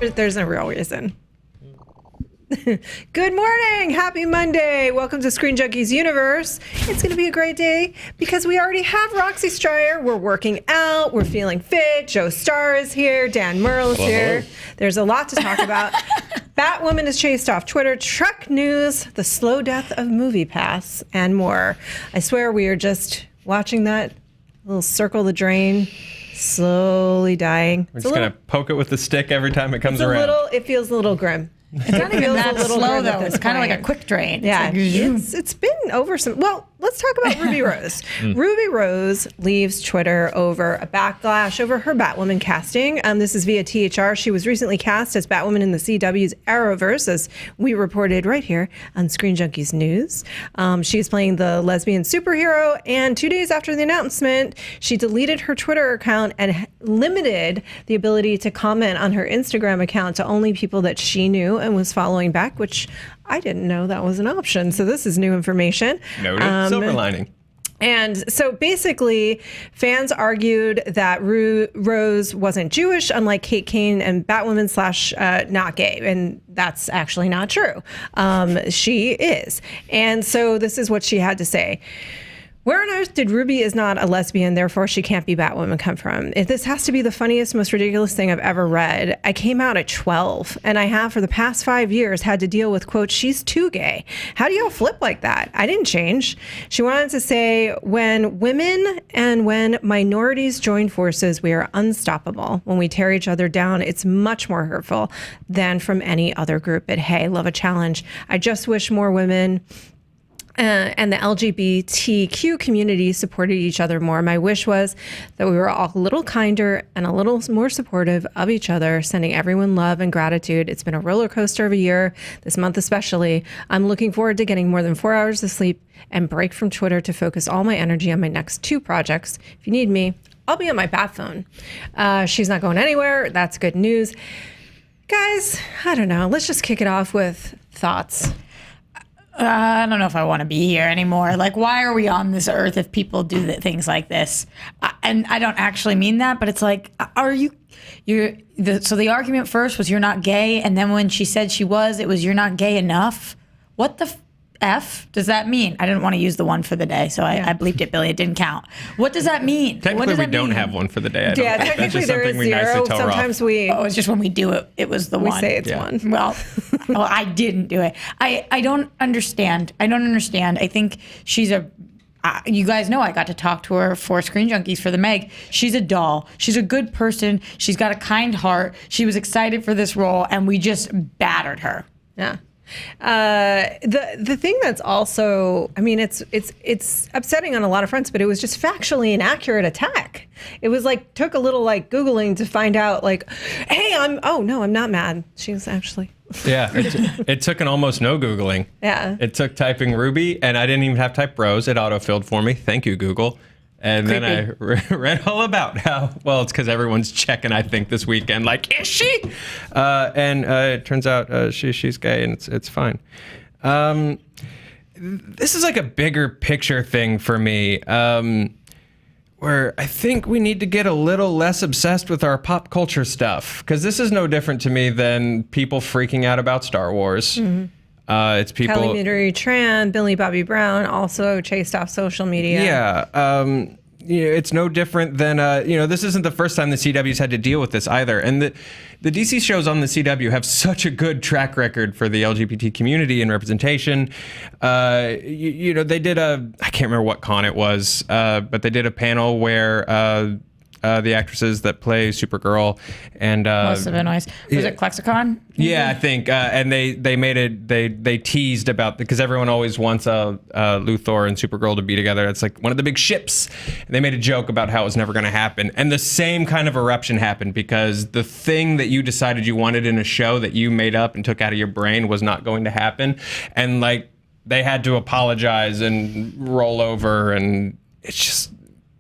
There's no real reason. Good morning. Happy Monday. Welcome to Screen Junkies Universe. It's going to be a great day because we already have Roxy Striar. We're working out. We're feeling fit. Starr is here. Dan Murrell is here. There's a lot to talk about. Batwoman is chased off Twitter. Truck news, the slow death of MoviePass, and more. I swear we are just watching that little circle the drain slowly dying. We're just going to poke it with the stick every time it comes around. It feels a little grim. It's not even that slow, though. It's kind of like a quick drain. Yeah, it's been over some... Well, let's talk about Ruby Rose. Ruby Rose leaves Twitter over a backlash over her Batwoman casting. This is via THR. She was recently cast as Batwoman in the CW's Arrowverse, as we reported right here on Screen Junkies News. She's playing the lesbian superhero, and 2 days after the announcement, she deleted her Twitter account and limited the ability to comment on her Instagram account to only people that she knew and was following back, which I didn't know that was an option. So this is new information. Noted. Silver lining. And so basically, fans argued that Rose wasn't Jewish, unlike Kate Kane and Batwoman / not gay. And that's actually not true. She is. And so this is what she had to say. Where on earth did Ruby is not a lesbian, therefore she can't be Batwoman come from? If this has to be the funniest, most ridiculous thing I've ever read. I came out at 12, and I have for the past 5 years had to deal with, quote, she's too gay. How do y'all flip like that? I didn't change. She wanted to say, when women and when minorities join forces, we are unstoppable. When we tear each other down, it's much more hurtful than from any other group. But hey, love a challenge. I just wish more women and the LGBTQ community supported each other more. My wish was that we were all a little kinder and a little more supportive of each other, sending everyone love and gratitude. It's been a roller coaster of a year, this month especially. I'm looking forward to getting more than 4 hours of sleep and break from Twitter to focus all my energy on my next 2 projects. If you need me, I'll be on my bat phone. She's not going anywhere. That's good news. Guys, I don't know. Let's just kick it off with thoughts. I don't know if I want to be here anymore. Like, why are we on this earth if people do things like this? And I don't actually mean that, but it's like, so the argument first was you're not gay, and then when she said she was, it was you're not gay enough. What the F does that mean? I didn't want to use the one for the day, so I bleeped it, Billy. It didn't count. What does that mean? Technically, we don't have one for the day. Technically there is 0. Sometimes we... Oh, it's just when we do it, it was the one. We say it's one. Well, I didn't do it. I don't understand. I think she's a... you guys know I got to talk to her for Screen Junkies for the Meg. She's a doll. She's a good person. She's got a kind heart. She was excited for this role, and we just battered her. Yeah. The thing that's also, I mean, it's upsetting on a lot of fronts, but it was just factually inaccurate attack. It was like, took a little like Googling to find out like, hey, I'm not mad. She was actually. Yeah, it took an almost no Googling. Yeah. It took typing Ruby, and I didn't even have to type Rose. It autofilled for me. Thank you, Google. And Creepy. then I read all about how, well, it's because everyone's checking, I think, this weekend, like, is she? And it turns out she's gay, and it's fine. This is like a bigger picture thing for me, where I think we need to get a little less obsessed with our pop culture stuff, because this is no different to me than people freaking out about Star Wars. Mm-hmm. It's people. Kelly Marie Tran, Billy Bobby Brown, also chased off social media. Yeah. It's no different than, this isn't the first time the CW's had to deal with this either. And the DC shows on the CW have such a good track record for the LGBT community and representation. They did I can't remember what con it was, but they did a panel where the actresses that play Supergirl and most of it noise. Was it Klexicon? Yeah, I think, and they made it. They teased about because everyone always wants Luthor and Supergirl to be together. It's like one of the big ships. And they made a joke about how it was never going to happen, and the same kind of eruption happened because the thing that you decided you wanted in a show that you made up and took out of your brain was not going to happen, and like they had to apologize and roll over, and it's just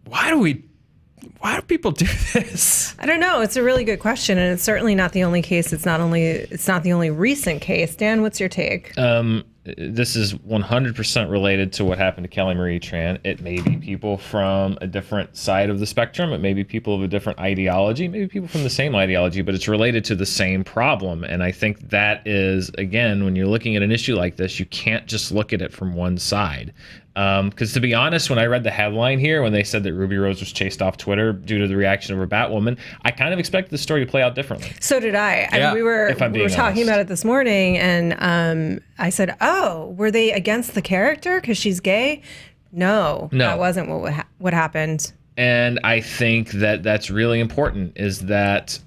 why do people do this? I don't know. It's a really good question, and it's certainly not the only case. It's not the only recent case. Dan, what's your take? this is 100% related to what happened to Kelly Marie Tran. It may be people from a different side of the spectrum. It may be people of a different ideology, maybe people from the same ideology, but it's related to the same problem. And I think that is, again, when you're looking at an issue like this, you can't just look at it from one side. Because to be honest, when I read the headline here, when they said that Ruby Rose was chased off Twitter due to the reaction of her Batwoman, I kind of expected the story to play out differently. So did I. I mean, we were talking about it this morning, and I said, "Oh, were they against the character because she's gay?" No, that wasn't what happened. And I think that that's really important, is that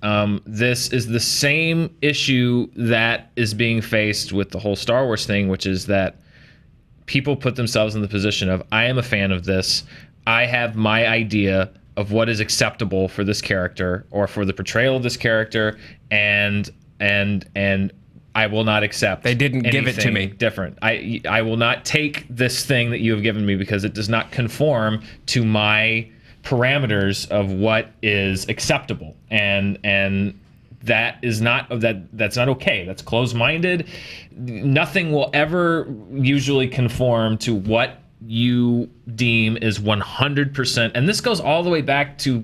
this is the same issue that is being faced with the whole Star Wars thing, which is that people put themselves in the position of, I am a fan of this. I have my idea of what is acceptable for this character or for the portrayal of this character, and I will not accept. They didn't give it to me. Different. I will not take this thing that you have given me because it does not conform to my parameters of what is acceptable, and that is not that's not okay. That's closed-minded. Nothing will ever usually conform to what you deem is 100%. And this goes all the way back to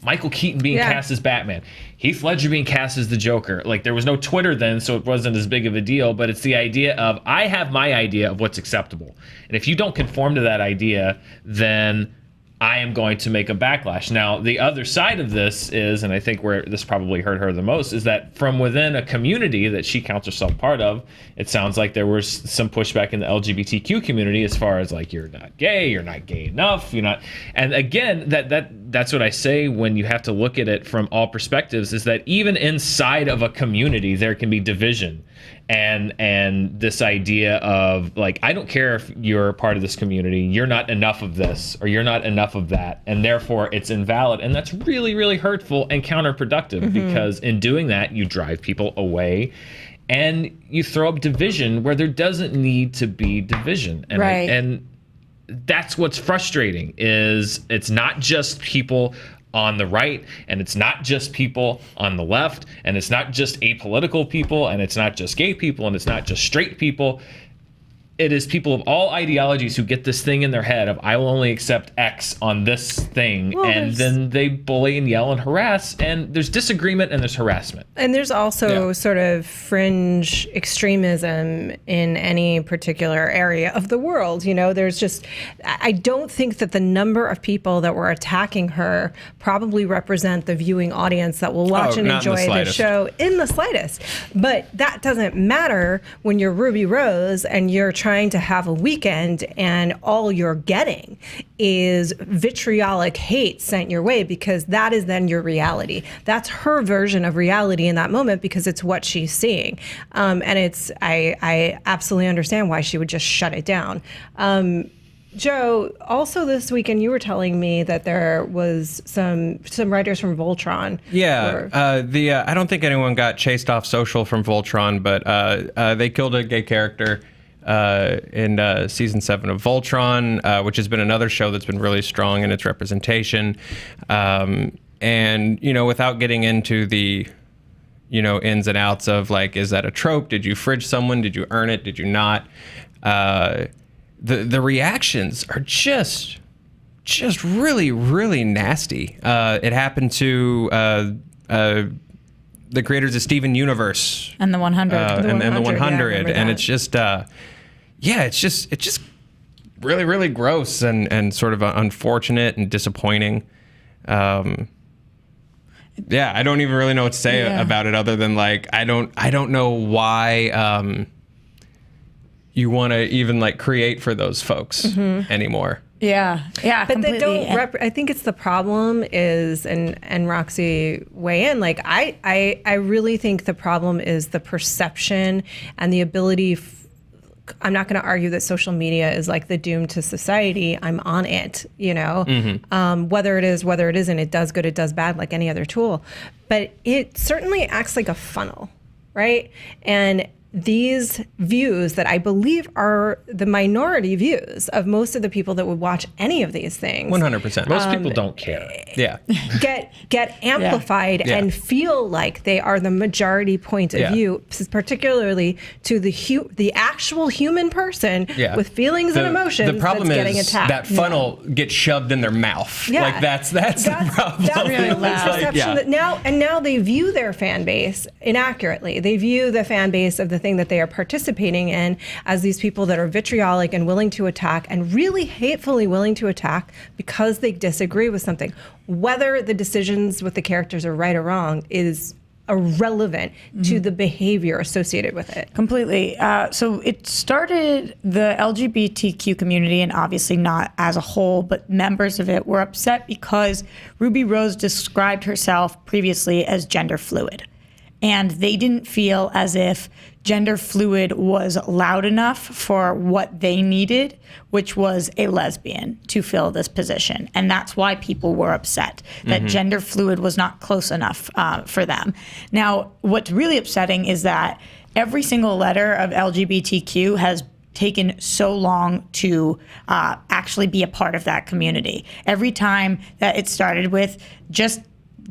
Michael Keaton being cast as Batman, Heath Ledger being cast as the Joker. Like, there was no Twitter then, so it wasn't as big of a deal, but it's the idea of, I have my idea of what's acceptable. And if you don't conform to that idea, then I am going to make a backlash. Now, the other side of this is, and I think where this probably hurt her the most, is that from within a community that she counts herself part of, it sounds like there was some pushback in the LGBTQ community as far as, like, you're not gay enough, you're not. And again, that's what I say when you have to look at it from all perspectives, is that even inside of a community, there can be division. And this idea of, like, I don't care if you're part of this community, you're not enough of this or you're not enough of that, and therefore it's invalid. And that's really, really hurtful and counterproductive, because in doing that, you drive people away and you throw up division where there doesn't need to be division. And right. And that's what's frustrating, is it's not just people on the right, and it's not just people on the left, and it's not just apolitical people, and it's not just gay people, and it's not just straight people. It is people of all ideologies who get this thing in their head of, I will only accept X on this thing, and then they bully and yell and harass, and there's disagreement and there's harassment. And there's also sort of fringe extremism in any particular area of the world. You know, there's just, I don't think that the number of people that were attacking her probably represent the viewing audience that will watch and enjoy the show in the slightest. But that doesn't matter when you're Ruby Rose and you're trying to have a weekend and all you're getting is vitriolic hate sent your way, because that is then your reality. That's her version of reality in that moment, because it's what she's seeing. And it's, I absolutely understand why she would just shut it down. Joe, also this weekend you were telling me that there was some writers from Voltron. Yeah, I don't think anyone got chased off social from Voltron, but they killed a gay character in season 7 of Voltron, which has been another show that's been really strong in its representation. And, you know, without getting into the, you know, ins and outs of, like, is that a trope? Did you fridge someone? Did you earn it? Did you not? The reactions are just really, really nasty. It happened to the creators of Steven Universe and the 100, and the 100, and it's just it's just really, really gross and sort of unfortunate and disappointing. I don't even really know what to say about it, other than, like, I don't know why you want to even, like, create for those folks anymore. Yeah, but completely. they don't. I think it's the problem is, and Roxy weigh in. Like, I really think the problem is the perception and the ability. I'm not going to argue that social media is like the doom to society. I'm on it, you know. Whether it is, whether it isn't, it does good, it does bad, like any other tool. But it certainly acts like a funnel, right? And these views that I believe are the minority views of most of the people that would watch any of these things 100%. Most people don't care. Yeah. get amplified Yeah. and feel like they are the majority point of Yeah. view, particularly to the actual human person Yeah. with feelings and emotions The problem that's getting is attacked. that funnel gets shoved in their mouth. Yeah. Like that's the problem. That's really the loud. misperception that now they view their fan base inaccurately. They view the fan base of the thing that they are participating in as these people that are vitriolic and willing to attack and really hatefully willing to attack because they disagree with something. Whether the decisions with the characters are right or wrong is irrelevant to the behavior associated with it. Completely. So it started the LGBTQ community, and obviously not as a whole, but members of it were upset because Ruby Rose described herself previously as gender fluid. And they didn't feel as if gender fluid was loud enough for what they needed, which was a lesbian to fill this position. And that's why people were upset that gender fluid was not close enough for them. Now, what's really upsetting is that every single letter of LGBTQ has taken so long to actually be a part of that community. Every time that it started with just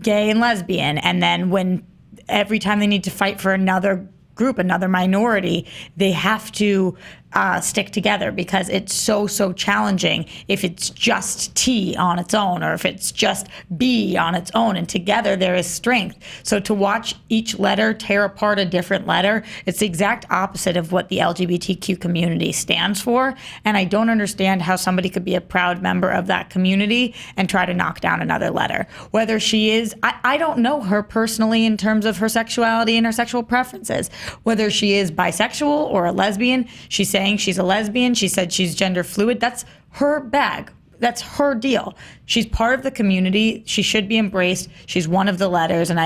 gay and lesbian, and then every time they need to fight for another group, another minority, they have to stick together because it's so challenging if it's just T on its own or if it's just B on its own, and together there is strength. So to watch each letter tear apart a different letter, it's the exact opposite of what the LGBTQ community stands for. And I don't understand how somebody could be a proud member of that community and try to knock down another letter. Whether she is, I don't know her personally in terms of her sexuality and her sexual preferences. Whether she is bisexual or a lesbian, she's saying she's a lesbian. She said she's gender fluid. That's her bag. That's her deal. She's part of the community. She should be embraced. She's one of the letters. And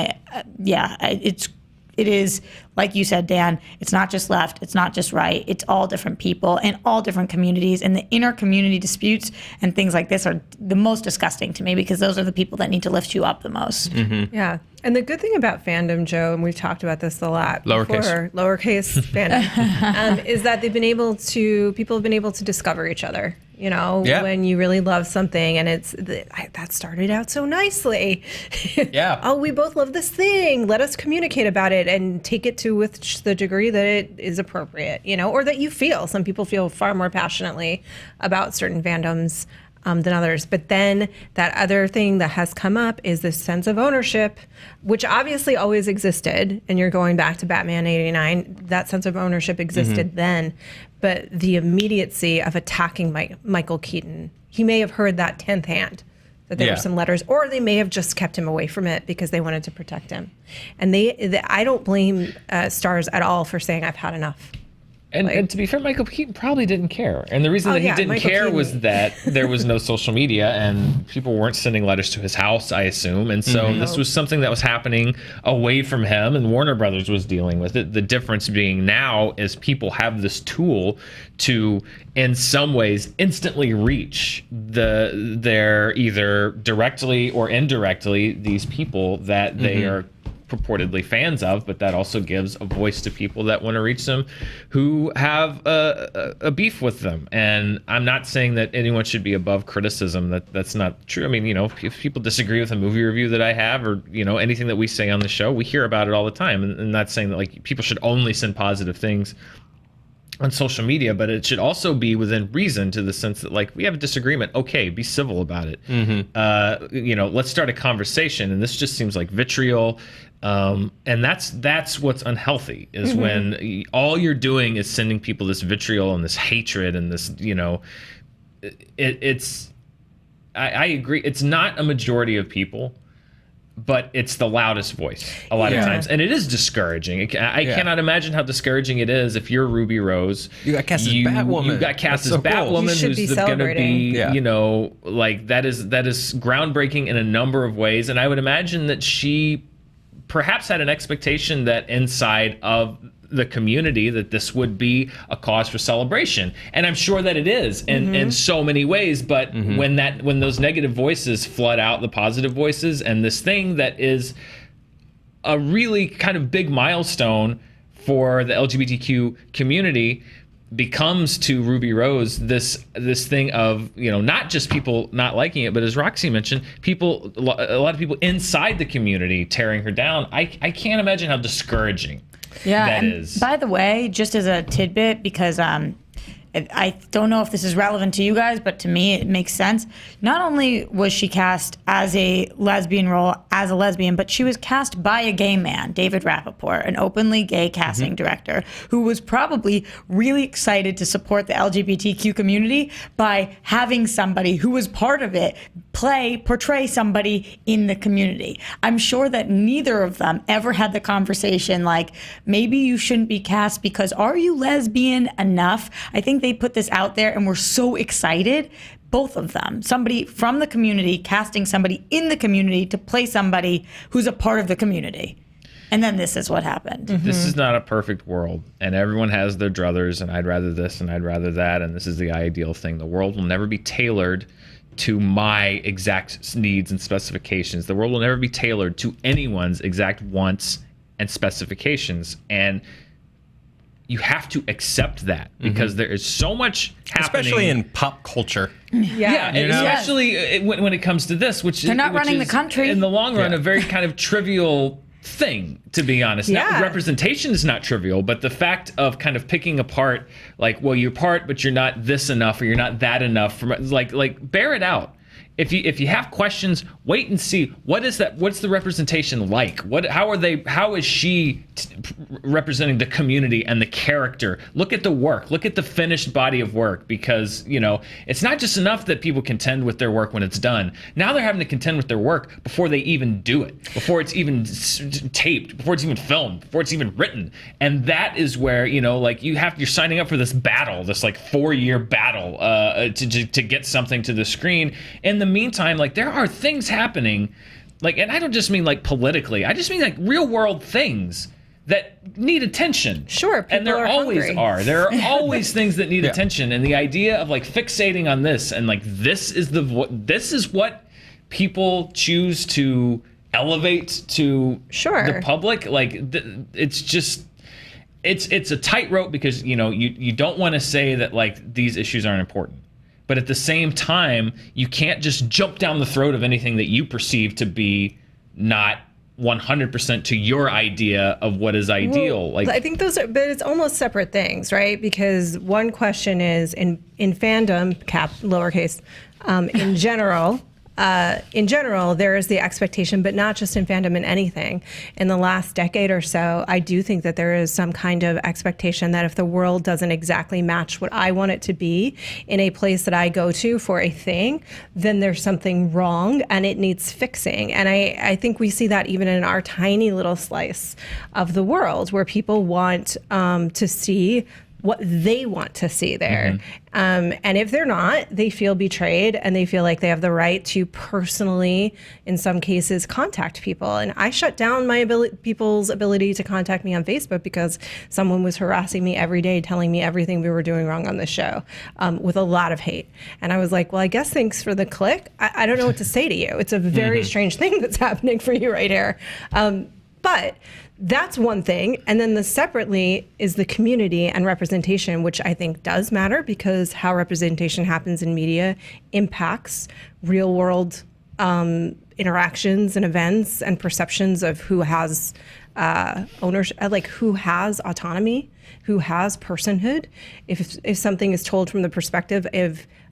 it is, like you said, Dan, it's not just left, it's not just right, it's all different people and all different communities. And the inner community disputes and things like this are the most disgusting to me because those are the people that need to lift you up the most. Mm-hmm. Yeah. And the good thing about fandom, Joe, and we've talked about this a lot Lowercase. lowercase fandom, is that people have been able to discover each other. You know, when you really love something and that started out so nicely. Yeah. Oh, we both love this thing. Let us communicate about it and take it to with the degree that it is appropriate, you know, or that you feel. Some people feel far more passionately about certain fandoms than others. But then that other thing that has come up is this sense of ownership, which obviously always existed. And you're going back to Batman 89. That sense of ownership existed then. But the immediacy of attacking Michael Keaton, he may have heard that 10th hand, that there were some letters, or they may have just kept him away from it because they wanted to protect him. And I don't blame Starrs at all for saying, I've had enough. And to be fair, Michael Keaton probably didn't care. And the reason that he didn't Michael care Keaton. was that there was no social media and people weren't sending letters to his house, I assume. And so this was something that was happening away from him, and Warner Brothers was dealing with it. The difference being now is people have this tool to, in some ways, instantly reach their either directly or indirectly these people that they are purportedly fans of, but that also gives a voice to people that want to reach them who have a beef with them. And I'm not saying that anyone should be above criticism. That's not true. I mean, you know, if people disagree with a movie review that I have, or, you know, anything that we say on the show, we hear about it all the time. And not saying that like people should only send positive things on social media, but it should also be within reason, to the sense that like we have a disagreement, okay, be civil about it. You know, let's start a conversation. And this just seems like vitriol. And that's what's unhealthy, is when all you're doing is sending people this vitriol and this hatred and this, you know, I agree. It's not a majority of people, but it's the loudest voice a lot of times. And it is discouraging. I cannot imagine how discousing it is if you're Ruby Rose. You got cast as Batwoman. You got cast as That's so cool. Batwoman, You should who's be going to be, celebrating. you know, like that is groundbreaking in a number of ways. And I would imagine that she perhaps had an expectation that inside of the community that this would be a cause for celebration, and I'm sure that it is in so many ways. But when those negative voices flood out the positive voices, and this thing that is a really kind of big milestone for the LGBTQ community becomes to Ruby Rose this thing of, not just people not liking it, but as Roxy mentioned, a lot of people inside the community tearing her down. I can't imagine how discouraging that is. By the way, just as a tidbit, because I don't know if this is relevant to you guys, but to me it makes sense. Not only was she cast as a lesbian role, as a lesbian, but she was cast by a gay man, David Rappaport, an openly gay casting director, who was probably really excited to support the LGBTQ community by having somebody who was part of it portray somebody in the community. I'm sure that neither of them ever had the conversation like, maybe you shouldn't be cast because are you lesbian enough? I think they put this out there and were so excited, both of them, somebody from the community casting somebody in the community to play somebody who's a part of the community. And then this is what happened. This is not a perfect world, and everyone has their druthers, and I'd rather this and I'd rather that, and this is the ideal thing. The world will never be tailored to my exact needs and specifications. The world will never be tailored to anyone's exact wants and specifications. And you have to accept that because there is so much happening. Especially in pop culture. Yeah, and especially when it comes to this, which they're not running is, the country. In the long run, a very kind of trivial thing, to be honest. Yeah. Now, representation is not trivial, but the fact of kind of picking apart, like, well, you're part, but you're not this enough, or you're not that enough. Like bear it out. If you have questions, wait and see what's the representation like? How is she representing the community and the character? Look at the work. Look at the finished body of work, because it's not just enough that people contend with their work when it's done. Now they're having to contend with their work before they even do it, before it's even taped, before it's even filmed, before it's even written. And that is where you're signing up for this battle, this 4-year battle to get something to the screen. In the meantime, there are things happening, and I don't just mean politically, I just mean real world things that need attention. Sure, people and there are always hungry. are. There are always things that need attention, and the idea of fixating on this and this is what people choose to elevate to the public. It's just it's a tightrope, because you don't want to say that these issues aren't important. But at the same time, you can't just jump down the throat of anything that you perceive to be not 100% to your idea of what is ideal. Well, I think but it's almost separate things, right? Because one question is in fandom, cap lowercase, in general, there is the expectation, but not just in fandom, in anything. In the last decade or so, I do think that there is some kind of expectation that if the world doesn't exactly match what I want it to be in a place that I go to for a thing, then there's something wrong and it needs fixing. And I think we see that even in our tiny little slice of the world, where people want to see what they want to see there. And if they're not, they feel betrayed, and they feel like they have the right to personally, in some cases, contact people. And I shut down people's ability to contact me on Facebook because someone was harassing me every day, telling me everything we were doing wrong on the show, with a lot of hate. And I was like, well, I guess thanks for the click. I don't know what to say to you. It's a very strange thing that's happening for you right here. But that's one thing. And then separately is the community and representation, which I think does matter, because how representation happens in media impacts real world interactions and events and perceptions of who has ownership, who has autonomy, who has personhood. If something is told from the perspective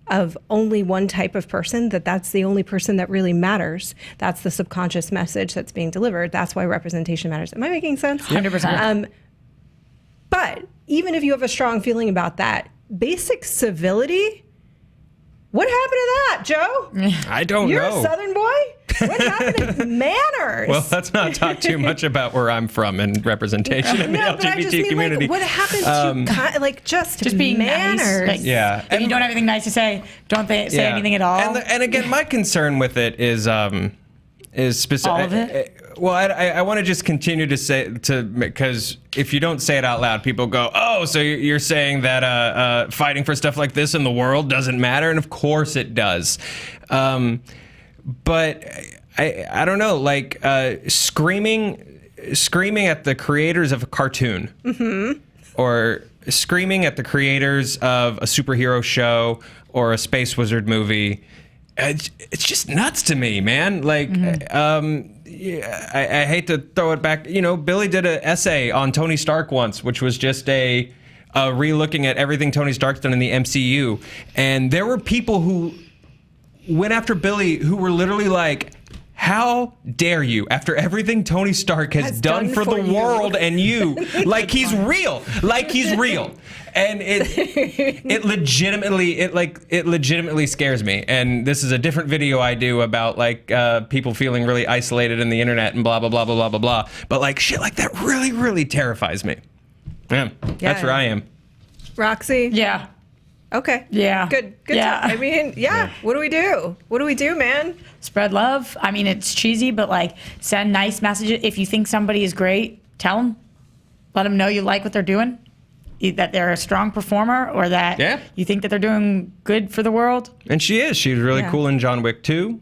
of only one type of person, that's the only person that really matters. That's the subconscious message that's being delivered. That's why representation matters. Am I making sense? 100%. But even if you have a strong feeling about that, basic civility, what happened to that, Joe? I don't know. You're a Southern boy? What happened to manners? Well, let's not talk too much about where I'm from and representation in the LGBT community. What happened to just being manners? nice. Yeah. If you don't have anything nice to say, don't say anything at all. And again, my concern with it is specific. All of it? Well, I want to just continue to say because if you don't say it out loud, people go, "Oh, so you're saying that fighting for stuff like this in the world doesn't matter?" And of course it does. But I don't know, screaming screaming at the creators of a cartoon, or screaming at the creators of a superhero show or a space wizard movie, it's just nuts to me, man. Like, I hate to throw it back. You know, Billy did an essay on Tony Stark once, which was just a re-looking at everything Tony Stark's done in the MCU. And there were people who went after Billy who were literally like, how dare you, after everything Tony Stark has done for the world and you, like he's real. And it legitimately scares me. And this is a different video I do about like people feeling really isolated in the internet and blah, blah, blah, blah, blah, blah, blah. But like shit like that really, really terrifies me. Yeah, that's where I am. Roxy? Yeah. Okay. Yeah. Good. Yeah. I mean, What do we do? What do we do, man? Spread love. I mean, it's cheesy, but like send nice messages. If you think somebody is great, tell them. Let them know you like what they're doing, that they're a strong performer, or that you think that they're doing good for the world. And she is. She was really cool in John Wick 2.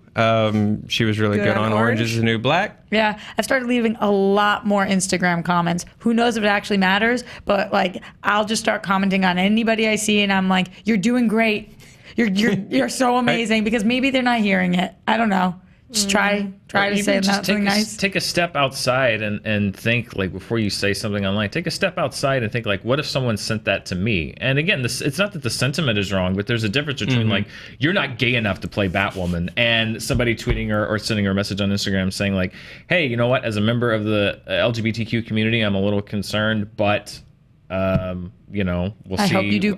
She was really good on Orange is the New Black. Yeah, I've started leaving a lot more Instagram comments. Who knows if it actually matters, but like I'll just start commenting on anybody I see, and I'm like, "You're doing great. You're so amazing," because maybe they're not hearing it. I don't know. Just try to say something nice. Take a step outside and think, like, before you say something online, take a step outside and think, like, what if someone sent that to me? And again, it's not that the sentiment is wrong, but there's a difference between like, you're not gay enough to play Batwoman, and somebody tweeting or sending her a message on Instagram saying like, hey, you know what, as a member of the LGBTQ community, I'm a little concerned, but you know, we'll see. I hope you do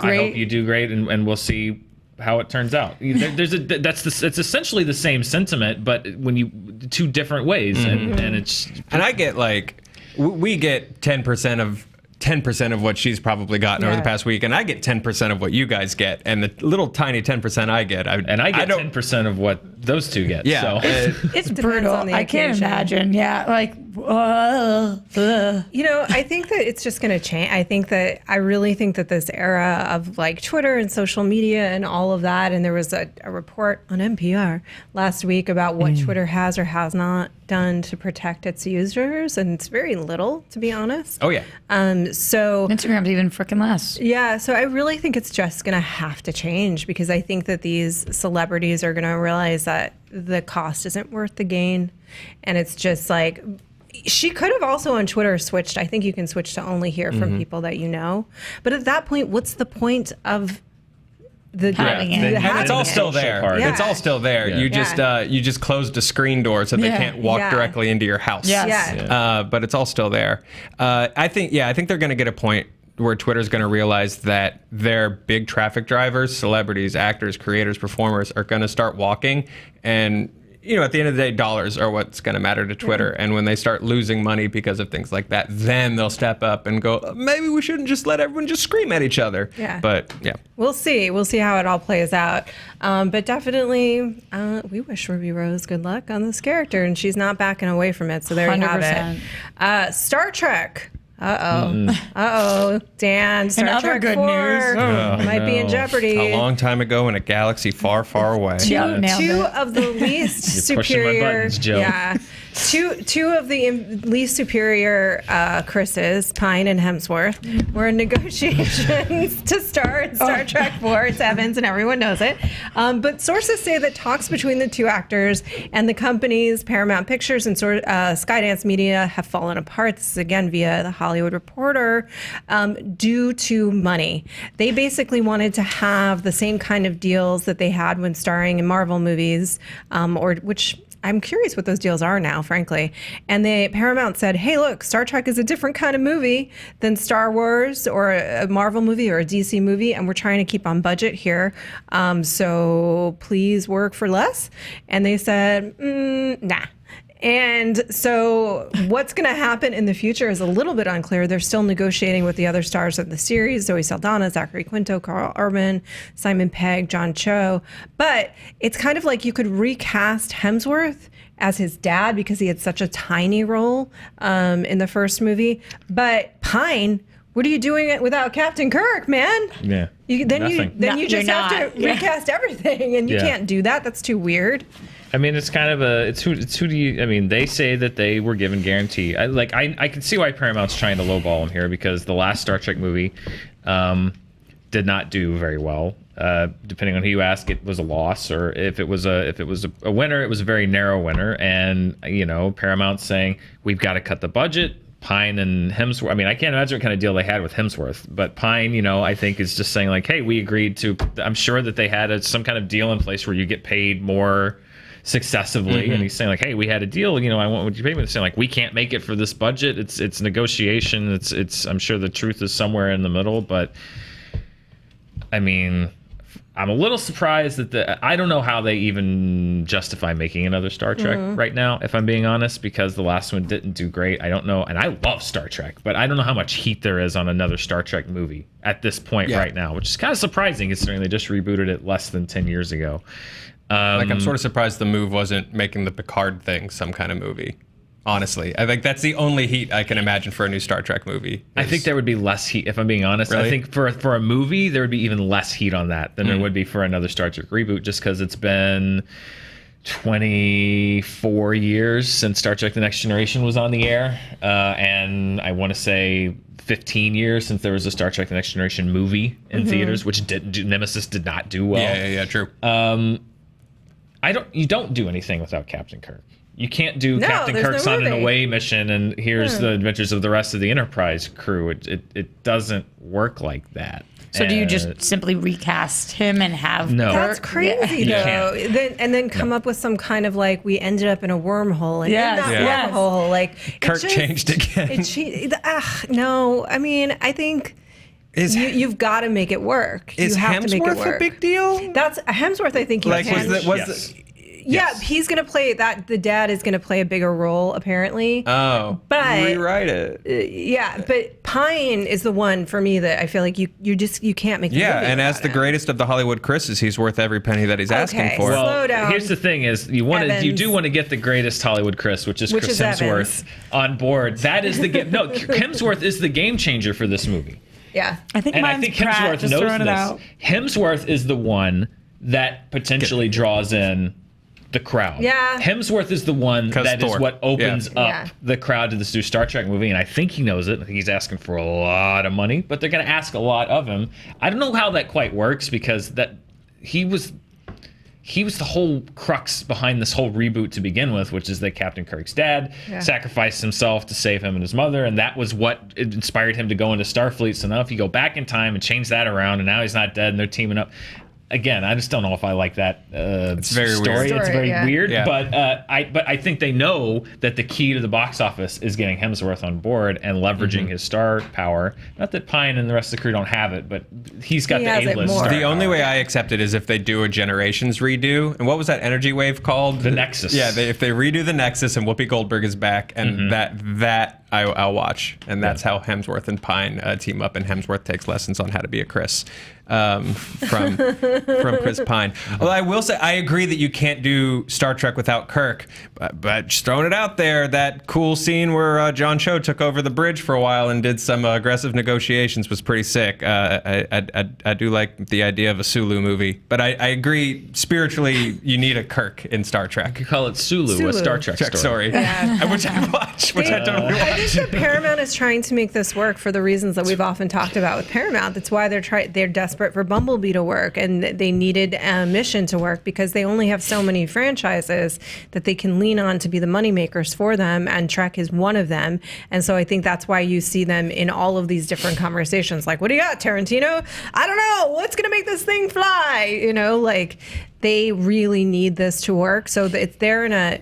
great, and we'll see how it turns out. It's essentially the same sentiment, but when you two different ways, and it's. And I get like, we get 10% of what she's probably gotten over the past week, and I get 10% of what you guys get, and the little tiny 10% I get, I get 10% of what those two get. Yeah, so. It's brutal. I can't imagine. Yeah, like. You know, I think that it's just going to change. I really think that this era of like Twitter and social media and all of that, and there was a report on NPR last week about what Twitter has or has not done to protect its users, and it's very little, to be honest. Oh yeah. So Instagram's even freaking less. Yeah, so I really think it's just going to have to change, because I think that these celebrities are going to realize that the cost isn't worth the gain, and it's just like. She could have also on Twitter switched. I think you can switch to only hear from people that you know. But at that point, what's the point of having it? And it's all still there. Yeah. It's all still there. Yeah. You just closed a screen door so they can't walk directly into your house. Yes. But it's all still there. I think they're going to get a point where Twitter's going to realize that their big traffic drivers, celebrities, actors, creators, performers, are going to start walking, and you know, at the end of the day, dollars are what's going to matter to Twitter. And when they start losing money because of things like that, then they'll step up and go, maybe we shouldn't just let everyone just scream at each other. Yeah. But yeah. We'll see how it all plays out. But definitely, we wish Ruby Rose good luck on this character, and she's not backing away from it. So there 100%. You have it. Star Trek. Dan, Star Trek good 4 news. might be in jeopardy. A long time ago in a galaxy far, far away. Two of the least You're pushing my buttons, Joe. Yeah. Two of the least superior Chris's, Pine and Hemsworth, were in negotiations to star in Star Trek 4. It's Evans, and everyone knows it. But sources say that talks between the two actors and the companies, Paramount Pictures and Skydance Media, have fallen apart. This is again via the Hollywood Reporter, due to money. They basically wanted to have the same kind of deals that they had when starring in Marvel movies, which I'm curious what those deals are now, frankly. And Paramount said, hey, look, Star Trek is a different kind of movie than Star Wars or a Marvel movie or a DC movie, and we're trying to keep on budget here. So please work for less. And they said, nah. And so what's going to happen in the future is a little bit unclear. They're still negotiating with the other stars of the series, Zoe Saldana, Zachary Quinto, Carl Urban, Simon Pegg, John Cho. But it's kind of like you could recast Hemsworth as his dad because he had such a tiny role in the first movie. But Pine, what are you doing without Captain Kirk, man? Yeah. You just have to recast everything, and you can't do that. That's too weird. I mean, it's kind of it's who do you? I mean, they say that they were given guarantee. I can see why Paramount's trying to lowball them here, because the last Star Trek movie did not do very well. Depending on who you ask, it was a loss, or if it was a winner, it was a very narrow winner. And Paramount's saying we've got to cut the budget. Pine and Hemsworth. I mean, I can't imagine what kind of deal they had with Hemsworth, but Pine, I think is just saying like, hey, we agreed to. I'm sure that they had some kind of deal in place where you get paid more successively, and he's saying like, hey, we had a deal. I want what you pay me. They're saying like, we can't make it for this budget. It's negotiation. It's. I'm sure the truth is somewhere in the middle, but I mean, I'm a little surprised that I don't know how they even justify making another Star Trek right now, if I'm being honest, because the last one didn't do great. I don't know, and I love Star Trek, but I don't know how much heat there is on another Star Trek movie at this point right now, which is kind of surprising considering they just rebooted it less than 10 years ago. I'm sort of surprised the move wasn't making the Picard thing some kind of movie. Honestly, I think that's the only heat I can imagine for a new Star Trek movie. I think there would be less heat, if I'm being honest. Really? I think for a movie, there would be even less heat on that than there would be for another Star Trek reboot, just because it's been 24 years since Star Trek The Next Generation was on the air. And I want to say 15 years since there was a Star Trek The Next Generation movie in theaters, which Nemesis did not do well. Yeah, true. You don't do anything without Captain Kirk. You can't do Captain there's Kirk's no on an movie. away mission and here's the adventures of the rest of the Enterprise crew. It doesn't work like that. So do you just simply recast him and have No. That's crazy, Yeah. though. Then come up with some kind of like we ended up in a wormhole, and Yes, in that yes. wormhole, like Kirk changed again. No, I mean, I think you've got to make it work. Is you have to make it Hemsworth work. a big deal? That's Hemsworth. I think you Like, can. Yes. Yeah, he's gonna play that. The dad is gonna play a bigger role, apparently. Oh, But- rewrite it. Yeah, but Pine is the one for me that I feel like you can't make. The Yeah, movie and as without the him. greatest of the Hollywood Chris's, he's worth every penny that he's asking Okay, for. well, Slow down. Here's the thing: is you Evans. do want to get the greatest Hollywood Chris, which is Chris Hemsworth, Evans. on board. That is the game. No, Hemsworth is the game changer for this movie. Yeah, I think And I mine's think Pratt, Hemsworth just knows throwing it this. out. Hemsworth is the one that potentially draws in the crowd. Yeah. Hemsworth is the one 'Cause that is Thor. what opens Yeah. up Yeah. the crowd to this new Star Trek movie, and I think he knows it. I think he's asking for a lot of money, but they're going to ask a lot of him. I don't know how that quite works, because he was the whole crux behind this whole reboot to begin with, which is that Captain Kirk's dad sacrificed himself to save him and his mother, and that was what inspired him to go into Starfleet. So now if you go back in time and change that around, and now he's not dead and they're teaming up. Again, I just don't know if I like that very weird. story. It's Story, very yeah. weird, Yeah. but I think they know that the key to the box office is getting Hemsworth on board and leveraging his star power. Not that Pine and the rest of the crew don't have it, but he's got He the has it A-list more. star The only power. way I accept it is if they do a Generations redo. And what was that energy wave called? The Nexus. Yeah, if they redo the Nexus and Whoopi Goldberg is back, and that I'll watch. And that's how Hemsworth and Pine team up, and Hemsworth takes lessons on how to be a Chris from Chris Pine. Well, I will say I agree that you can't do Star Trek without Kirk, but just throwing it out there, that cool scene where John Cho took over the bridge for a while and did some aggressive negotiations was pretty sick. I do like the idea of a Sulu movie, but I agree spiritually you need a Kirk in Star Trek. You call it Sulu, a Star Trek story. Which I watch, which I don't really I watch. think that Paramount is trying to make this work for the reasons that we've often talked about with Paramount. That's why they're desperate for Bumblebee to work, and they needed Mission to work, because they only have so many franchises that they can lean on to be the moneymakers for them, and Trek is one of them. And so I think that's why you see them in all of these different conversations. Like, what do you got, Tarantino? I don't know. What's going to make this thing fly? Like, they really need this to work. So they're in a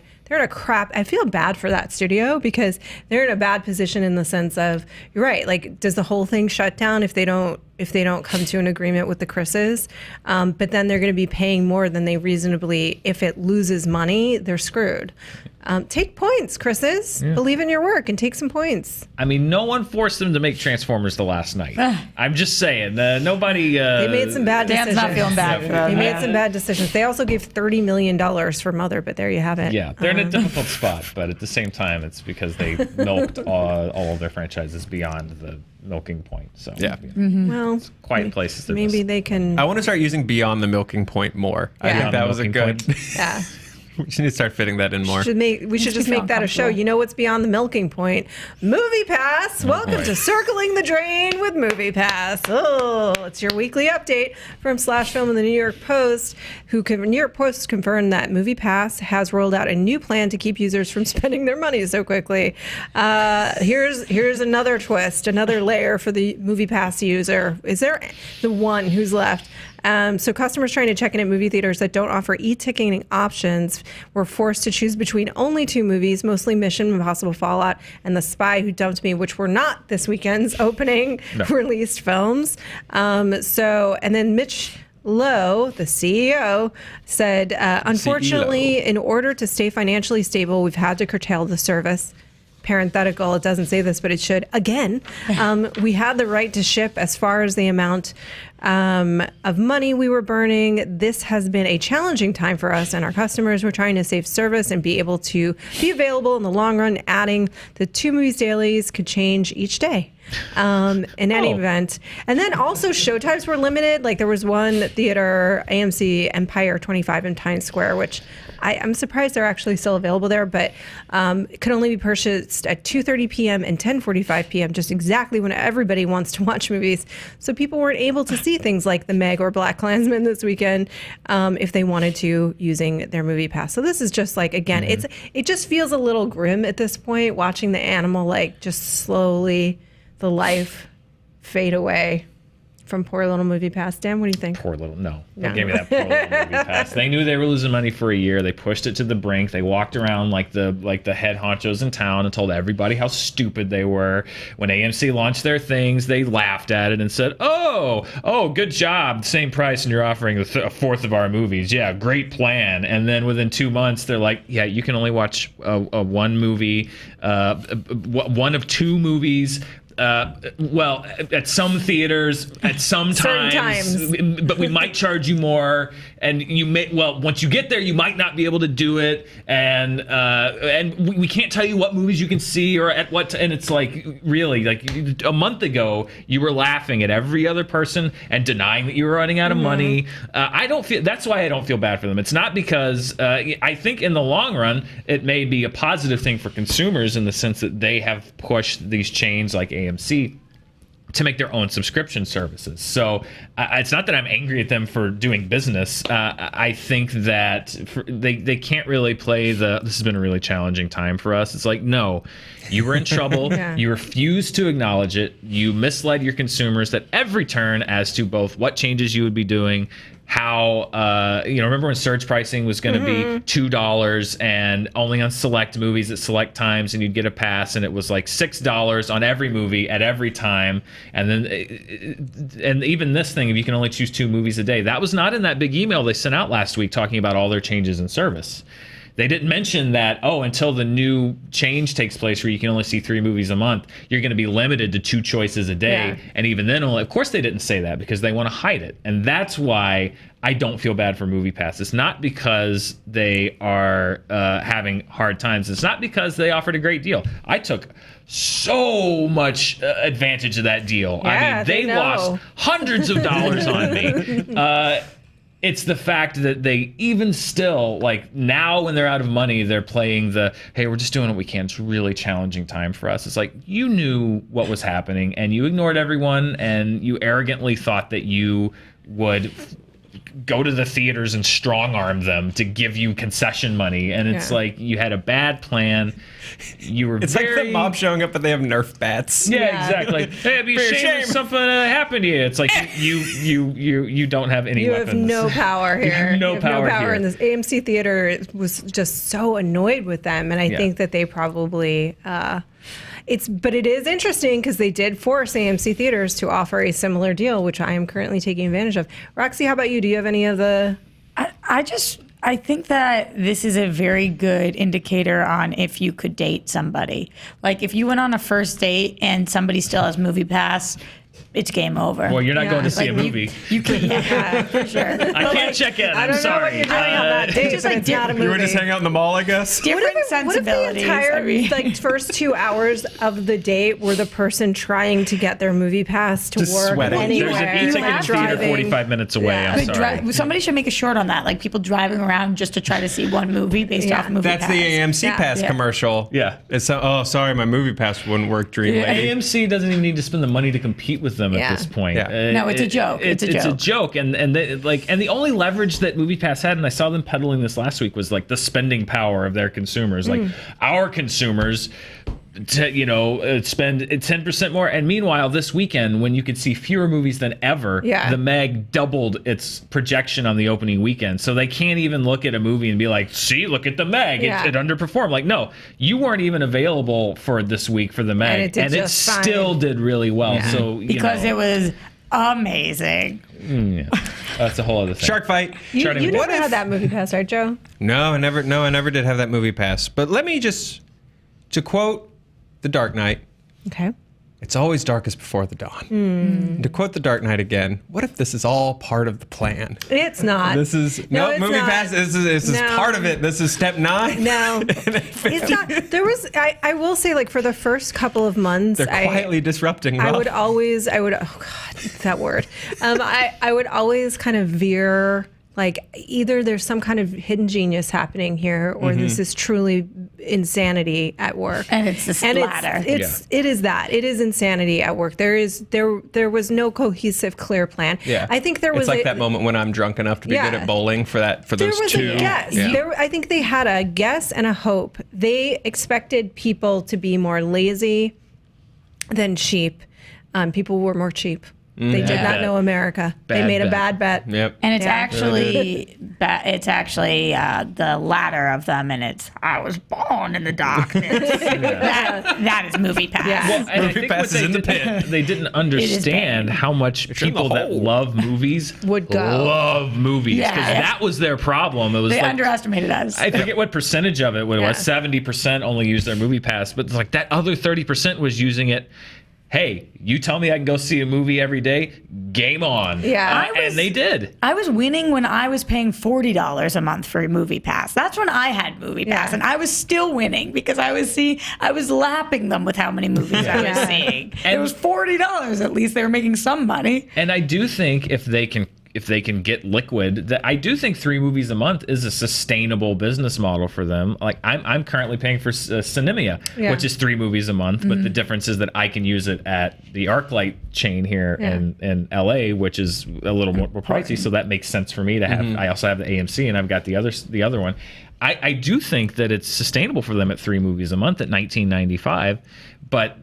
crap. I feel bad for that studio, because they're in a bad position in the sense of, you're right. Like, does the whole thing shut down if they don't come to an agreement with the Chris's? But then they're going to be paying more than they reasonably. If it loses money, they're screwed. Take points, Chris's. Believe in your work and take some points. I mean, no one forced them to make Transformers the last night. I'm just saying, nobody. They made some bad decisions. Dan's not feeling bad for them. They made some bad decisions. They also gave $30 million for Mother, but there you have it. Yeah, they're in a difficult spot, but at the same time, it's because they milked all of their franchises beyond the milking point. So Yeah. Well, quiet places. maybe they can. I want to start using beyond the milking point more. I Yeah. think that was a Milking good. point. Yeah. We should need to start fitting that in more. We should just make that a show. You know what's beyond the milking point? Movie Pass. Welcome to Circling the Drain with Movie Pass. Oh, it's your weekly update from Slash Film and the New York Post. New York Post confirmed that Movie Pass has rolled out a new plan to keep users from spending their money so quickly. Here's another twist, another layer for the Movie Pass user. Is there the one who's left? So customers trying to check in at movie theaters that don't offer e-ticketing options were forced to choose between only two movies, mostly Mission Impossible Fallout and The Spy Who Dumped Me, which were not this weekend's opening released films. And then Mitch Lowe, the CEO, said, unfortunately, in order to stay financially stable, we've had to curtail the service. Parenthetical, it doesn't say this, but it should. Again, we had the right to ship as far as the amount of money we were burning. This has been a challenging time for us and our customers. We're trying to save service and be able to be available in the long run. Adding the 2 movies dailies could change each day. In any event. And then also showtimes were limited. Like there was one theater, AMC Empire 25 in Times Square, which I'm surprised they're actually still available there, but it could only be purchased at 2:30 p.m. and 10:45 p.m., just exactly when everybody wants to watch movies. So people weren't able to see things like The Meg or Black Klansman this weekend if they wanted to using their Movie Pass. So this is just like, again, it just feels a little grim at this point, watching the animal like just slowly the life fade away from poor little Movie Pass. Dan, what do you think? Poor little, no. Don't give me that poor little Movie Pass. They knew they were losing money for a year. They pushed it to the brink. They walked around like the head honchos in town and told everybody how stupid they were. When AMC launched their things, they laughed at it and said, oh, good job. Same price and you're offering a fourth of our movies. Yeah, great plan. And then within 2 months, they're like, yeah, you can only watch one movie, one of 2 movies. Well, at some theaters, at some times, but we might charge you more, and you may. Well, once you get there, you might not be able to do it, and we can't tell you what movies you can see or at what. And it's like really, like a month ago, you were laughing at every other person and denying that you were running out of money. I don't feel. That's why I don't feel bad for them. It's not because I think in the long run, it may be a positive thing for consumers in the sense that they have pushed these chains like AMC to make their own subscription services. So it's not that I'm angry at them for doing business. I think that they can't really play this has been a really challenging time for us. It's like, no, you were in trouble. You refused to acknowledge it. You misled your consumers at every turn as to both what changes you would be doing, how, remember when surge pricing was going to be $2 and only on select movies at select times, and you'd get a pass, and it was like $6 on every movie at every time. And then, and even this thing, if you can only choose 2 movies a day, that was not in that big email they sent out last week talking about all their changes in service. They didn't mention that, until the new change takes place where you can only see 3 movies a month, you're going to be limited to 2 choices a day. Yeah. And even then, of course they didn't say that because they want to hide it. And that's why I don't feel bad for Movie Pass. It's not because they are having hard times. It's not because they offered a great deal. I took so much advantage of that deal. Yeah, I mean, they lost hundreds of dollars on me. It's the fact that they even still, like now when they're out of money, they're playing hey, we're just doing what we can. It's a really challenging time for us. It's like you knew what was happening and you ignored everyone and you arrogantly thought that you would go to the theaters and strong arm them to give you concession money. And it's like you had a bad plan. You were it's like the mob showing up, but they have Nerf bats. Yeah, exactly. Hey, it'd be a shame if something happened to you. It's like you don't have any weapons. You have no power here. You have no power here. And this AMC theater was just so annoyed with them, and I think that they probably. But it is interesting because they did force AMC theaters to offer a similar deal, which I am currently taking advantage of. Roxy, how about you? Do you have any of the? I think that this is a very good indicator on if you could date somebody. Like if you went on a first date and somebody still has Movie Pass it's game over. Well, you're not Yeah. going to see a Like, movie. You can, yeah, for sure. I can't check in. I I'm don't know what sorry. you're doing on that date, just but like it's not a movie. You were just hanging out in the mall, I guess. Different What if sensibilities. the entire I mean, like first 2 hours of the date were the person trying to get their movie pass to Just work sweating. anywhere? There's an e-ticket like theater driving. 45 minutes away. Yeah. I'm sorry. somebody should make a short on that, like people driving around just to try to see one movie based Yeah. off movie That's pass. the AMC Yeah. Pass Yeah. commercial. Yeah. It's oh, sorry, my movie pass wouldn't work, Dream Lady. AMC doesn't even need to spend the money to compete with them Yeah. at this point. Yeah. No, it's a joke. It's a joke. and the only leverage that MoviePass had, and I saw them peddling this last week, was like the spending power of their consumers. Like our consumers, spend 10% more. And meanwhile, this weekend, when you could see fewer movies than ever, Yeah. the Meg doubled its projection on the opening weekend. So they can't even look at a movie and be like, "See, look at the Meg. Yeah. It underperformed." Like, no, you weren't even available for this week for the Meg, it did just fine. still did really well. Yeah. So Because it was amazing. that's a whole other thing. Shark fight. You Charting- never What if- had that movie pass, right, Joe? No, I never did have that movie pass. But let me just, to quote The Dark Knight, Okay. it's always darkest before the dawn. And to quote The Dark Knight again, what if this is all part of the plan? It's not. This is it's movie not. pass. This is No. part of it. This is step 9. No, it's not. There was. I will say, like for the first couple of months, They're quietly disrupting. I Roth. would always. Oh God, that word. I would always kind of veer. Like either there's some kind of hidden genius happening here, or this is truly insanity at work. And it's the latter. It is that. It is insanity at work. There was no cohesive, clear plan. Yeah, I think there was It's like that moment when I'm drunk enough to be good Yeah. at bowling for There those was two. a guess. Yeah. I think they had a guess and a hope. They expected people to be more lazy than cheap. People were more cheap. They did Bad not bet. know America. They Bad made a bet. bad bet. Yep. And it's Yeah. actually the latter of them, and it's I was born in the darkness. that is movie pass. Yeah. Well, and I Movie think what passes in the pit. they didn't understand bad. how much in the people that hole. love movies Would go. love movies, Yeah, because yeah. that was their problem. It was They like, underestimated us. I forget what percentage of it was. Yeah. 70% only used their movie pass, but it's like that other 30% was using it. Hey, you tell me I can go see a movie every day? Game on. Yeah. And they did. I was winning when I was paying $40 a month for a movie pass. That's when I had movie pass, Yeah. and I was still winning because I was lapping them with how many movies I was Yeah. seeing. And- It was $40. At least they were making some money. And I do think if they can get liquid, that I do think 3 movies a month is a sustainable business model for them. Like I'm currently paying for Cinemia, Yeah. which is 3 movies a month, but the difference is that I can use it at the ArcLight chain here in LA, which is a little more pricey. So that makes sense for me to have. I also have the AMC, and I've got the other one. I do think that it's sustainable for them at 3 movies a month at $19.95, but.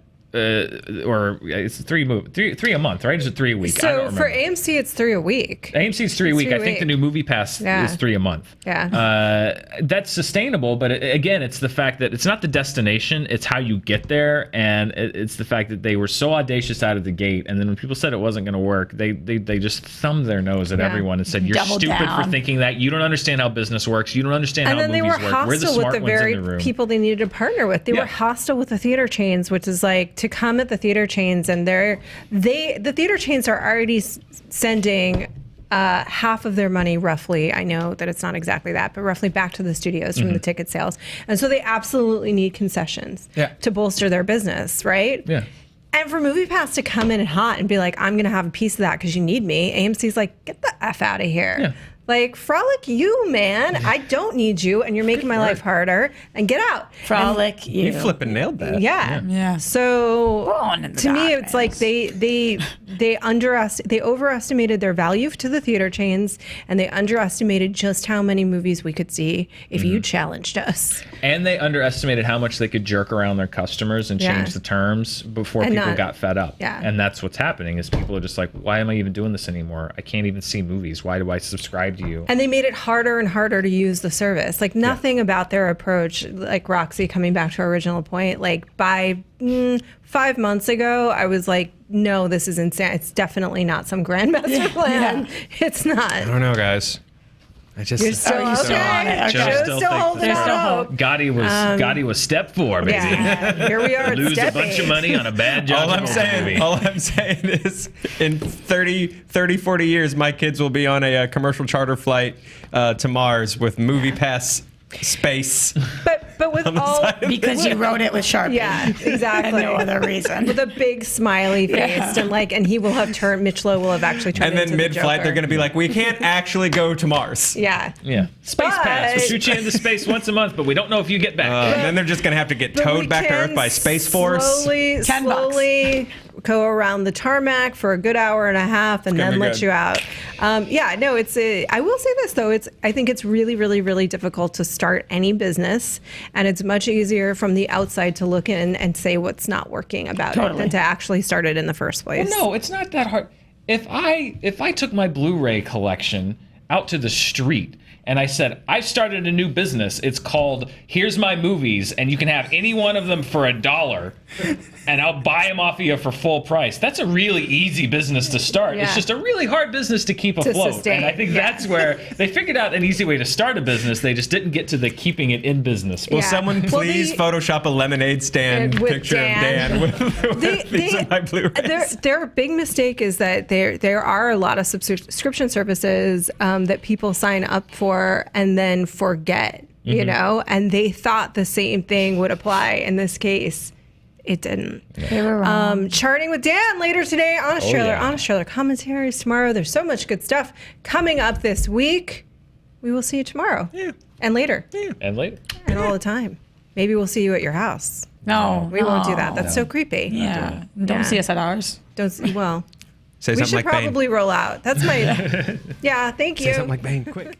Or it's 3 a month, right? Is it 3 a week? I So don't for remember. AMC, it's 3 a week. AMC is 3 a week. 3 a I think the week. new movie pass Yeah. is 3 a month. Yeah. That's sustainable, but again, it's the fact that it's not the destination; it's how you get there, and it's the fact that they were so audacious out of the gate, and then when people said it wasn't going to work, they just thumbed their nose at Yeah. everyone and said, "You're Doubled stupid down. for thinking that. You don't understand how business works. You don't understand And how then they movies were work. We're the hostile with smart the ones very in the room." people they needed to partner with. They Yeah. were hostile with the theater chains, which is like to come at the theater chains, and the theater chains are already sending half of their money, roughly. I know that it's not exactly that, but roughly back to the studios from the ticket sales, and so they absolutely need concessions to bolster their business, right? Yeah. And for MoviePass to come in hot and be like, I'm going to have a piece of that because you need me, AMC's like, get the F out of here. Yeah. Like, frolic you, man. I don't need you, and you're making my life harder. And get out. Frolic you. You flipping nailed that. Yeah. Yeah. So Born in the to me, it's like darkness. they overestimated their value to the theater chains, and they underestimated just how many movies we could see if you challenged us. And they underestimated how much they could jerk around their customers and Yeah. change the terms before And people not- got fed up. Yeah. And that's what's happening is people are just like, why am I even doing this anymore? I can't even see movies. Why do I subscribe to you? And they made it harder and harder to use the service. Like nothing about their approach, like Roxy coming back to her original point, like by 5 months ago, I was like, no, this is insane. It's definitely not some grandmaster plan. It's not. I don't know, guys. I just You're still you still on it? Okay. Just Still think holding There's on still hope. hope. Gotti was step 4, baby. Yeah, here we are. Lose a step bunch 8. of money on a bad John all I'm saying is in 30, 40 years, my kids will be on a commercial charter flight to Mars with Movie Pass space. But with all Because you wrote it with Sharpie. yeah, exactly. And no other reason. With a big smiley face and he will have turned Mitch Lowe will have actually turned And into then the mid-flight, Joker. they're going to be like, we can't actually go to Mars. Yeah. Yeah. Space But- Pass. We'll shoot you into space once a month, but we don't know if you get back. And then they're just going to have to get But we towed back to can Earth by Space Force. Slowly $10 go around the tarmac for a good hour and a half and gonna then be let good. you out. I will say this though, I think it's really, really, really difficult to start any business, and it's much easier from the outside to look in and say what's not working about it Totally. than to actually start it in the first place. No, it's not that hard. If I took my Blu-ray collection out to the street and I said, I've started a new business. It's called Here's My Movies, and you can have any one of them for $1, and I'll buy them off of you for full price. That's a really easy business to start. Yeah. It's just a really hard business to keep afloat. sustain, And I think yeah. that's where they figured out an easy way to start a business. They just didn't get to the keeping it in business. Will Yeah. someone Well, please Photoshop a lemonade stand And with picture Dan. of Dan with these are my Blu-rays? Their big mistake is that there are a lot of subscription services that people sign up for and then forget, you know, and they thought the same thing would apply in this case. It didn't. They were wrong. Charting with Dan later today. Honest Trailer, yeah. Honest Trailer commentaries tomorrow. There's so much good stuff coming up this week. We will see you tomorrow. Yeah. And later. And later. And all the time. Maybe we'll see you at your house. No. We won't do that. That's so creepy. Yeah. Don't Yeah. see us at ours. Well, Say we something should like Bane. probably roll out. That's my. Yeah, thank you. Say something like Bane, quick.